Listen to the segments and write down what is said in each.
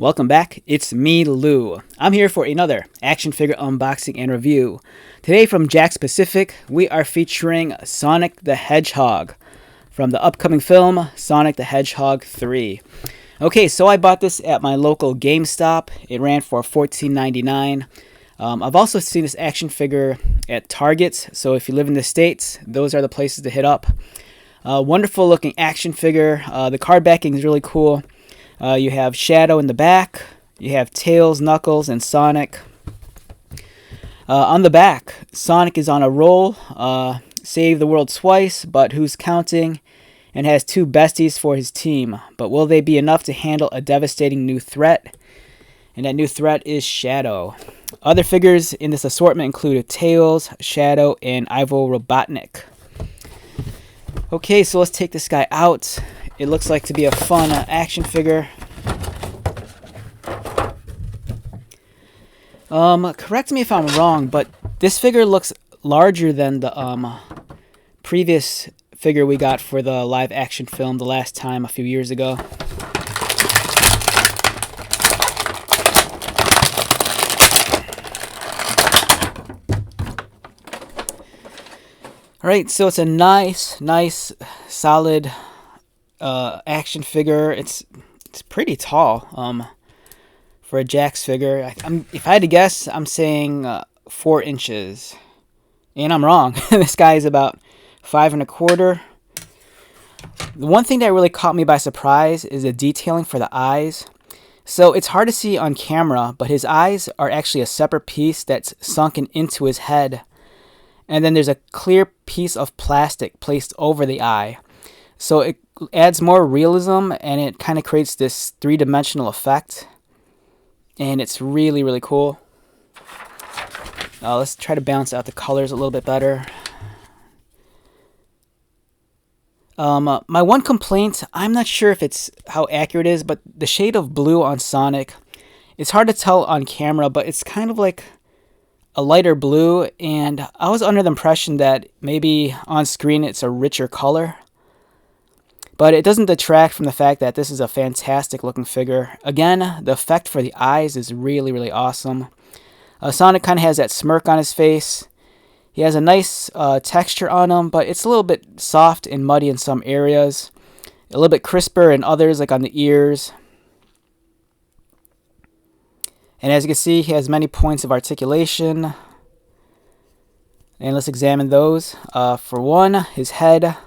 Welcome back, it's me, Lou. I'm here for another action figure unboxing and review. Today from Jakks Pacific, we are featuring Sonic the Hedgehog from the upcoming film Sonic the Hedgehog 3. Okay, so I bought this at my local GameStop. It ran for $14.99. I've also seen this action figure at Target, so if you live in the States, those are the places to hit up. Wonderful looking action figure. The card backing is really cool. You have Shadow in the back. You have Tails, Knuckles, and Sonic. On the back, Sonic is on a roll. Saved the world twice, but who's counting? And has two besties for his team. But will they be enough to handle a devastating new threat? And that new threat is Shadow. Other figures in this assortment include Tails, Shadow, and Ivo Robotnik. Okay, so let's take this guy out. It looks like to be a fun action figure. Correct me if I'm wrong, but this figure looks larger than the previous figure we got for the live action film the last time a few years ago. Alright, so it's a nice, solid action figure. It's pretty tall for a Jakks figure. If I had to guess, I'm saying 4 inches, and I'm wrong. This guy is about 5 1/4. The one thing that really caught me by surprise is the detailing for the eyes. So it's hard to see on camera, but his eyes are actually a separate piece that's sunken into his head, and then there's a clear piece of plastic placed over the eye. So it adds more realism, and it kind of creates this three-dimensional effect. And it's really, really cool. Let's try to balance out the colors a little bit better. My one complaint, I'm not sure if it's how accurate it is, but the shade of blue on Sonic, it's hard to tell on camera, but it's kind of like a lighter blue, and I was under the impression that maybe on screen it's a richer color. But it doesn't detract from the fact that this is a fantastic looking figure. Again, the effect for the eyes is really, really awesome. Sonic kind of has that smirk on his face. He has a nice texture on him, but it's a little bit soft and muddy in some areas. A little bit crisper in others, like on the ears. And as you can see, he has many points of articulation. And let's examine those. For one, his head.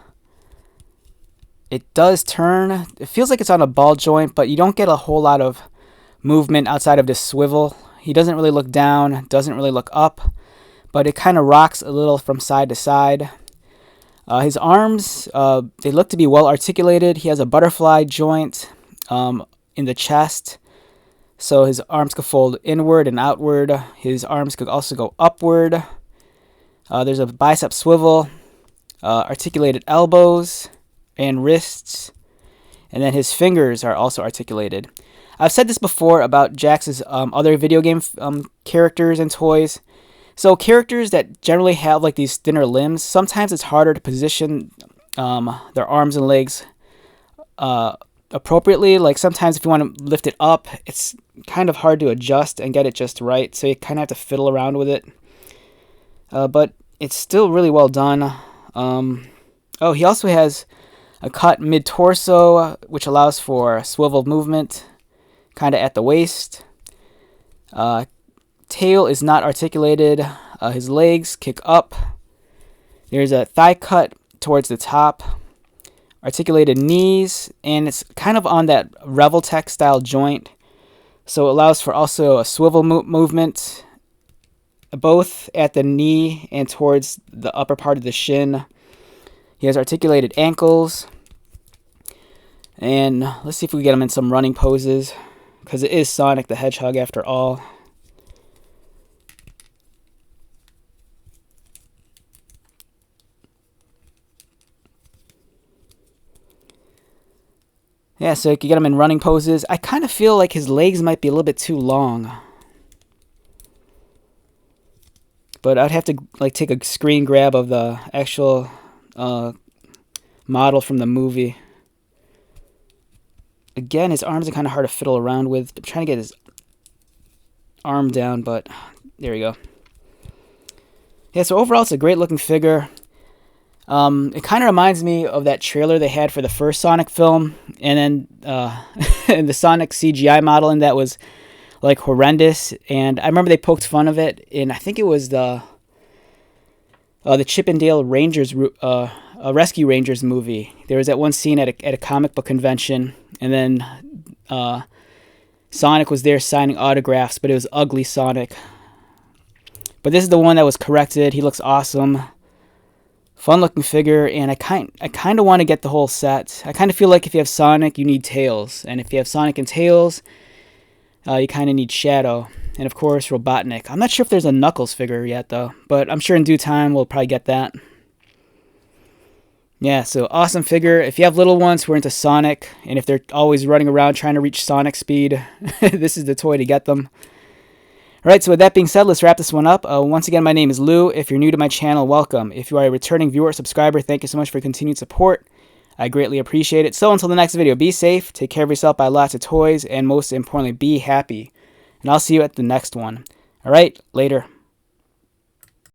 It does turn. It feels like it's on a ball joint, but you don't get a whole lot of movement outside of this swivel. He doesn't really look down, doesn't really look up, but it kind of rocks a little from side to side. His arms, they look to be well articulated. He has a butterfly joint in the chest, so his arms could fold inward and outward. His arms could also go upward. There's a bicep swivel, articulated elbows and wrists, and then his fingers are also articulated. I've said this before about Jakks' other video game characters and toys. So characters that generally have like these thinner limbs, sometimes it's harder to position their arms and legs appropriately. Like sometimes if you want to lift it up, it's kind of hard to adjust and get it just right, so you kind of have to fiddle around with it. But it's still really well done. He also has a cut mid-torso, which allows for swivel movement, kind of at the waist. Tail is not articulated. His legs kick up. There's a thigh cut towards the top. Articulated knees, and it's kind of on that Revoltech style joint. So it allows for also a swivel movement, both at the knee and towards the upper part of the shin. He has articulated ankles. And let's see if we can get him in some running poses, because it is Sonic the Hedgehog after all. Yeah, so you can get him in running poses. I kind of feel like his legs might be a little bit too long, but I'd have to like take a screen grab of the actual model from the movie. Again, his arms are kind of hard to fiddle around with. I'm trying to get his arm down, but there we go. Yeah, so overall, it's a great looking figure. It kind of reminds me of that trailer they had for the first Sonic film, and then the Sonic CGI model, and that was like horrendous. And I remember they poked fun of it in, I think it was the Chippendale Rangers, Rescue Rangers movie. There was that one scene at a comic book convention, and then Sonic was there signing autographs, but it was ugly Sonic. But this is the one that was corrected. He looks awesome. Fun looking figure, and I kind of want to get the whole set. I kind of feel like if you have Sonic, you need Tails. And if you have Sonic and Tails, you kind of need Shadow. And of course, Robotnik. I'm not sure if there's a Knuckles figure yet, though. But I'm sure in due time, we'll probably get that. Yeah, so awesome figure. If you have little ones who are into Sonic, and if they're always running around trying to reach Sonic speed, this is the toy to get them. Alright, so with that being said, let's wrap this one up. Once again, my name is Lou. If you're new to my channel, welcome. If you are a returning viewer or subscriber, thank you so much for your continued support. I greatly appreciate it. So until the next video, be safe, take care of yourself, buy lots of toys, and most importantly, be happy. And I'll see you at the next one. Alright, later.